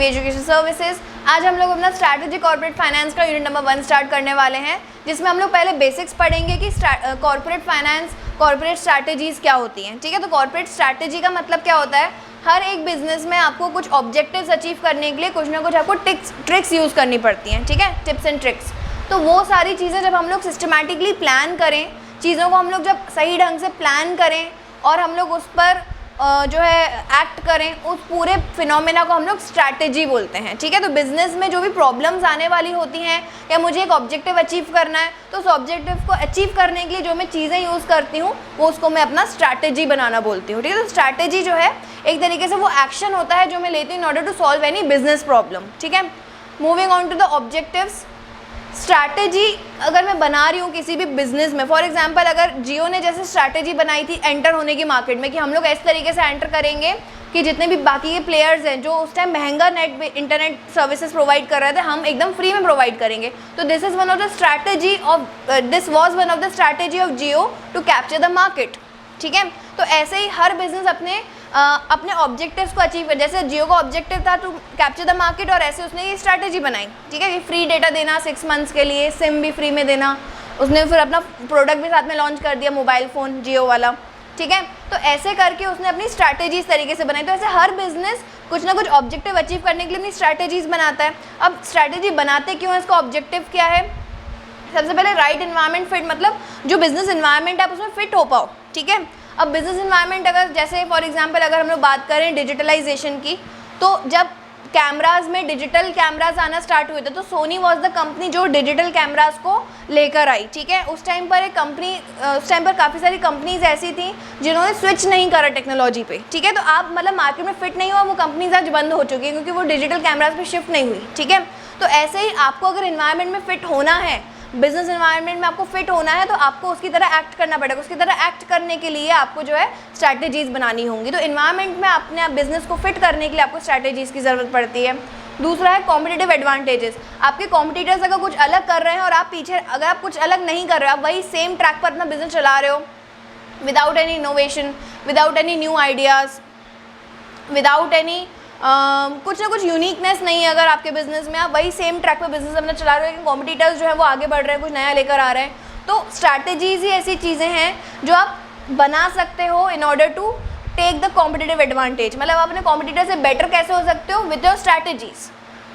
Education services. आज हम लोग अपना स्ट्रैटेजी कॉर्पोरेट फाइनेंस का यूनिट नंबर 1 स्टार्ट करने वाले हैं, जिसमें हम लोग पहले बेसिक्स पढ़ेंगे कि कॉर्पोरेट फाइनेंस, कॉर्पोरेट स्ट्रैटेजीज़ क्या होती हैं। ठीक है, तो कॉर्पोरेट स्ट्रैटेजी का मतलब क्या होता है, हर एक बिजनेस में आपको कुछ ऑब्जेक्टिव्स अचीव करने के लिए कुछ ना कुछ आपको ट्रिक्स यूज़ करनी पड़ती हैं। ठीक है, टिप्स एंड ट्रिक्स। तो वो सारी चीज़ें जब हम लोग सिस्टमैटिकली प्लान करें, चीज़ों को हम लोग जब सही ढंग से प्लान करें और हम लोग उस पर जो है एक्ट करें, उस पूरे फिनोमेना को हम लोग स्ट्रैटेजी बोलते हैं। ठीक है, तो बिज़नेस में जो भी प्रॉब्लम्स आने वाली होती हैं या मुझे एक ऑब्जेक्टिव अचीव करना है, तो उस ऑब्जेक्टिव को अचीव करने के लिए जो मैं चीज़ें यूज़ करती हूँ वो उसको मैं अपना स्ट्रैटेजी बनाना बोलती हूँ। ठीक है, तो स्ट्रैटेजी जो है एक तरीके से वो एक्शन होता है जो मैं लेती हूँ in order to solve any business problem. ठीक है, moving on to the objectives. Strategy अगर मैं बना रही हूँ किसी भी बिजनेस में, फॉर एग्जांपल अगर जियो ने जैसे स्ट्रैटेजी बनाई थी एंटर होने की मार्केट में कि हम लोग इस तरीके से एंटर करेंगे कि जितने भी बाकी के प्लेयर्स हैं जो उस टाइम महंगा इंटरनेट सर्विसेज प्रोवाइड कर रहे थे, हम एकदम फ्री में प्रोवाइड करेंगे। तो this was one of the strategy of Jio to capture the market. ठीक है, तो ऐसे ही हर बिजनेस अपने ऑब्जेक्टिव्स को अचीव कर, जैसे जियो का ऑब्जेक्टिव था टू कैप्चर द मार्केट और ऐसे उसने ये स्ट्रैटेजी बनाई। ठीक है, कि फ्री डेटा देना 6 मंथ्स के लिए, सिम भी फ्री में देना, उसने फिर अपना प्रोडक्ट भी साथ में लॉन्च कर दिया, मोबाइल फ़ोन जियो वाला। ठीक है, तो ऐसे करके उसने अपनी स्ट्रैटेजी इस तरीके से बनाई। तो ऐसे हर बिजनेस कुछ ना कुछ ऑब्जेक्टिव अचीव करने के लिए अपनी स्ट्रैटेजीज़ बनाता है। अब स्ट्रैटेजी बनाते क्यों है, इसका ऑब्जेक्टिव क्या है? सबसे पहले राइट इन्वायरमेंट फिट, मतलब जो बिजनेस इन्वायरमेंट है आप उसमें फिट हो पाओ। ठीक है, अब बिजनेस इन्वायरमेंट अगर जैसे फॉर एग्जांपल अगर हम लोग बात करें डिजिटलाइजेशन की, तो जब कैमराज में डिजिटल कैमराज आना स्टार्ट हुए थे तो सोनी वाज द कंपनी जो डिजिटल कैमराज को लेकर आई। ठीक है, उस टाइम पर काफ़ी सारी कंपनीज ऐसी थी जिन्होंने स्विच नहीं करा टेक्नोलॉजी पे। ठीक है, तो आप मतलब मार्केट में फिट नहीं हुआ, वो कंपनीज आज बंद हो चुकी है क्योंकि वो डिजिटल कैमराज पे शिफ्ट नहीं हुई। ठीक है, तो ऐसे ही आपको अगर इन्वायरमेंट में फिट होना है, बिजनेस एनवायरनमेंट में आपको फिट होना है, तो आपको उसकी तरह एक्ट करना पड़ेगा। उसकी तरह एक्ट करने के लिए आपको जो है स्ट्रैटेजीज़ बनानी होंगी। तो एनवायरनमेंट में अपने बिजनेस को फिट करने के लिए आपको स्ट्रैटेजीज़ की ज़रूरत पड़ती है। दूसरा है कॉम्पिटिटिव एडवांटेजेस। आपके कॉम्पिटिटर्स अगर कुछ अलग कर रहे हैं और आप पीछे, अगर आप कुछ अलग नहीं कर रहे हो, आप वही सेम ट्रैक पर अपना बिजनेस चला रहे हो without any innovation, without any new ideas, without any कुछ ना कुछ यूनिकनेस नहीं है, अगर आपके बिजनेस में आप वही सेम ट्रैक पे बिजनेस अपना चला रहे हो, लेकिन कॉम्पिटिटर्स जो है वो आगे बढ़ रहे हैं, कुछ नया लेकर आ रहे हैं। तो स्ट्रैटेजीज ही ऐसी चीज़ें हैं जो आप बना सकते हो in order to take the competitive advantage. मतलब आप अपने कॉम्पिटिटर से बेटर कैसे हो सकते हो विद योर स्ट्रैटेजीज़।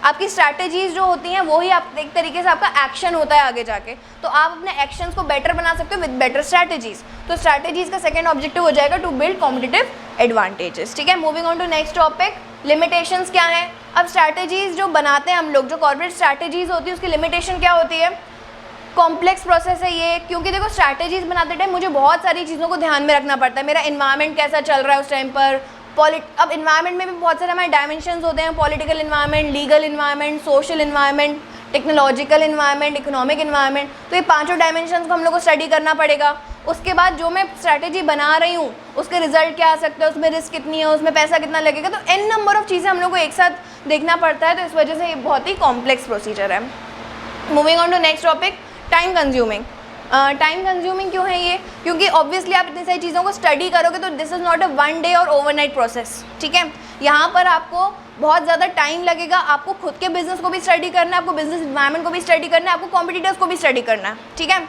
आपकी स्ट्रैटेजीज़ जो होती हैं वही आप एक तरीके से आपका एक्शन होता है आगे जाके, तो आप अपने एक्शंस को बेटर बना सकते हो विद बेटर स्ट्रैटेजीज़। तो स्ट्रैटेजीज़ का सेकंड ऑब्जेक्टिव हो जाएगा टू बिल्ड कॉम्पिटिटिव एडवांटेजेस। ठीक है, moving on to next topic, limitations क्या है। अब स्ट्रैटेजीज़ जो बनाते हैं हम लोग, जो कॉर्पोरेट स्ट्रैटेजीज़ होती है उसकी लिमिटेशन क्या होती है? कॉम्प्लेक्स प्रोसेस है ये, क्योंकि देखो स्ट्रैटेजीज़ बनाते टाइम मुझे बहुत सारी चीज़ों को ध्यान में रखना पड़ता है। मेरा इन्वायरमेंट कैसा चल रहा है उस टाइम पर, अब इन्वायरमेंट में भी बहुत सारे हमारे डायमेंशंस होते हैं, political environment, legal environment, social environment, technological environment, economic environment. तो ये पांचों डायमेंशंस को हम लोग को स्टडी करना पड़ेगा। उसके बाद जो मैं स्ट्रैटेजी बना रही हूँ उसके रिजल्ट क्या आ सकते हैं, उसमें रिस्क कितनी है, उसमें पैसा कितना लगेगा, तो एन नंबर ऑफ चीज़ें हम लोग को एक साथ देखना पड़ता है। तो इस वजह से ये बहुत ही कॉम्प्लेक्स प्रोसीजर है। Moving on to next topic, time consuming. Time consuming क्यों है ये? क्योंकि ऑब्वियसली आप इतनी सारी चीज़ों को स्टडी करोगे तो this is not a 1 day और ओवरनाइट प्रोसेस। ठीक है, यहाँ पर आपको बहुत ज़्यादा टाइम लगेगा। आपको खुद के बिजनेस को भी स्टडी करना है, आपको बिजनेस इन्वायरमेंट को भी स्टडी करना है, आपको कॉम्पिटिटर्स को भी स्टडी करना है। ठीक है,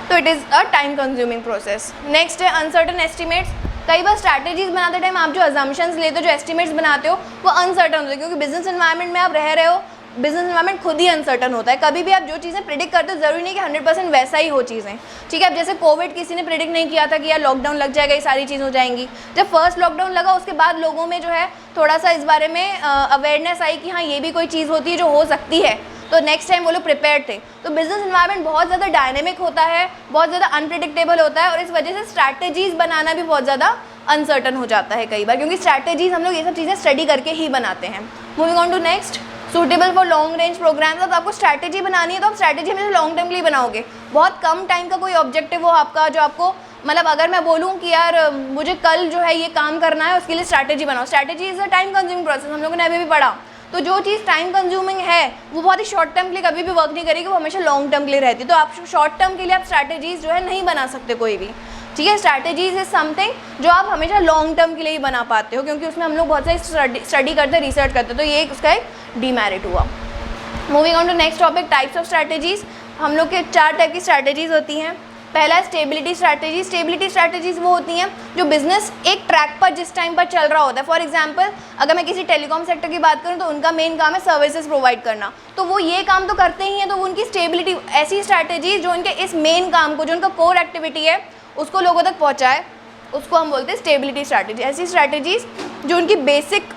तो it is a time consuming process. Next है अनसर्टन एस्टिमेट्स। कई बार स्ट्रैटेजीज बनाते टाइम आप जो अजम्पशंस लेते हो, जो एस्टिमेट्स बनाते हो, वो अनसर्टन होते हैं, क्योंकि बिजनेस इन्वायरमेंट में आप रह रहे हो, बिजनेस इन्वायरमेंट खुद ही अनसर्टन होता है। कभी भी आप जो चीज़ें प्रिडिक्ट करते हो ज़रूरी नहीं कि 100% वैसा ही हो चीज़ें। ठीक है, अब जैसे कोविड किसी ने प्रिडिक्ट नहीं किया था कि यार लॉकडाउन लग जाएगा, ये सारी चीज़ हो जाएंगी। जब फर्स्ट लॉकडाउन लगा उसके बाद लोगों में जो है थोड़ा सा इस बारे में अवेयरनेस आई कि हाँ ये भी कोई चीज़ होती है जो हो सकती है, तो नेक्स्ट टाइम वो लोग प्रिपेयर थे। तो बिजनेस इन्वायरमेंट बहुत ज़्यादा डायनेमिक होता है, बहुत ज़्यादा अनप्रिडिक्टेबल होता है, और इस वजह से स्ट्रैटेजीज़ बनाना भी बहुत ज़्यादा अनसर्टन हो जाता है कई बार, क्योंकि स्ट्रैटेजीज़ हम लोग ये सब चीज़ें स्टडी करके ही बनाते हैं। Moving on to next, suitable for long range program. तो आपको स्ट्रैटेजी बनानी है तो आप स्ट्रैटेजी हमेशा लॉन्ग टर्म के लिए बनाओगे। बहुत कम टाइम का कोई ऑब्जेक्टिव हो आपका, जो आपको मतलब अगर मैं बोलूँ कि यार मुझे कल जो है ये काम करना है, उसके लिए स्ट्रैटेजी बनाओ। Strategy is a time consuming process, हम लोगों ने अभी भी पढ़ा। तो जो चीज़ टाइम कंज्यूमिंग है वो बहुत ही शॉर्ट टर्म के लिए कभी भी वर्क नहीं करेगी, वो हमेशा लॉन्ग टर्म के लिए रहती है। तो आप शॉर्ट टर्म के लिए आप स्ट्रैटेजीज जो है नहीं बना सकते कोई भी। ठीक है। स्ट्रैटेजीज इज समथिंग जो आप हमेशा लॉन्ग टर्म के लिए ही बना पाते हो, क्योंकि उसमें हम लोग बहुत सारी स्टडी करते हैं, रिसर्च करते हैं, तो ये उसका एक डीमेरिट हुआ। Moving on to next topic, types of strategies. हम लोग के 4 टाइप की स्ट्रैटेजीज होती हैं। पहला स्टेबिलिटी स्ट्रैटेजी। स्टेबिलिटी स्ट्रैटेजीज वो होती हैं जो बिजनेस एक ट्रैक पर जिस टाइम पर चल रहा होता है। फॉर एग्जांपल अगर मैं किसी टेलीकॉम सेक्टर की बात करूं तो उनका मेन काम है सर्विसेज प्रोवाइड करना, तो वो ये काम तो करते ही हैं, तो वो उनकी स्टेबिलिटी, ऐसी स्ट्रैटेजी जो उनके इस मेन काम को, जो उनका कोर एक्टिविटी है उसको लोगों तक पहुँचाए, उसको हम बोलते हैं स्टेबिलिटी स्ट्रैटेजी। ऐसी स्ट्रैटेजीज जो उनकी बेसिक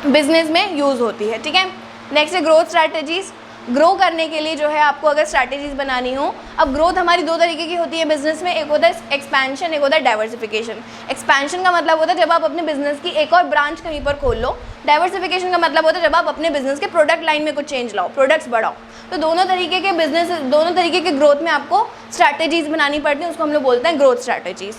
बिजनेस में यूज़ होती है, ठीक है। नेक्स्ट है ग्रोथ स्ट्रैटेजीज। ग्रो करने के लिए जो है आपको अगर स्ट्रैटेजीज बनानी हो, अब ग्रोथ हमारी 2 तरीके की होती है बिजनेस में, एक होता है एक्सपेंशन, एक होता है डाइवर्सिफिकेशन। एक्सपेंशन का मतलब होता है जब आप अपने बिजनेस की एक और ब्रांच कहीं पर खोल लो। डाइवर्सिफिकेशन का मतलब होता है जब आप अपने बिजनेस के प्रोडक्ट लाइन में कुछ चेंज लाओ, प्रोडक्ट्स बढ़ाओ। तो दोनों तरीके के बिजनेस, दोनों तरीके के ग्रोथ में आपको स्ट्रैटेजीज बनानी पड़ती हैं, उसको हम लोग बोलते हैं ग्रोथ स्ट्रैटेजीज।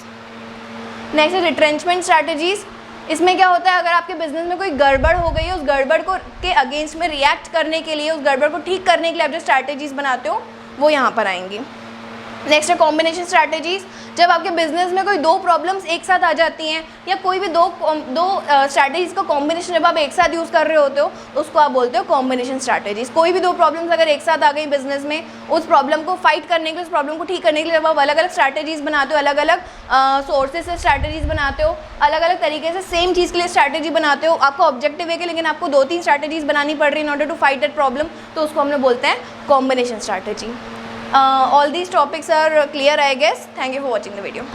नेक्स्ट है रिट्रेंचमेंट स्ट्रैटेजीज। इसमें क्या होता है, अगर आपके बिजनेस में कोई गड़बड़ हो गई है, उस गड़बड़ को के अगेंस्ट में रिएक्ट करने के लिए, उस गड़बड़ को ठीक करने के लिए आप जो स्ट्रैटेजीज बनाते हो वो यहाँ पर आएंगी। नेक्स्ट है कॉम्बिनेशन स्ट्रैटेजीज। जब आपके बिजनेस में कोई 2 प्रॉब्लम्स एक साथ आ जाती हैं, या कोई भी दो स्ट्रैटेजीज का कॉम्बिनेशन जब आप एक साथ यूज़ कर रहे होते हो, उसको आप बोलते हो कॉम्बिनेशन स्ट्रैटेजीज। कोई भी 2 प्रॉब्लम्स अगर एक साथ आ गई बिजनेस में, उस प्रॉब्लम को फाइट करने के लिए, उस प्रॉब्लम को ठीक करने के लिए जब आप अलग अलग स्ट्रैटेजीज बनाते हो, अलग अलग सोर्सेज से स्ट्रैटेजीज बनाते हो, अलग अलग तरीके से सेम चीज़ के लिए स्ट्रैटेजी बनाते हो, आपका ऑब्जेक्टिव है कि लेकिन आपको 2-3 स्ट्रैटेजीज बनानी पड़ रही है in order to fight that problem, तो उसको हम लोग बोलते हैं combination strategy. All these topics are clear, I guess. Thank you for watching the video.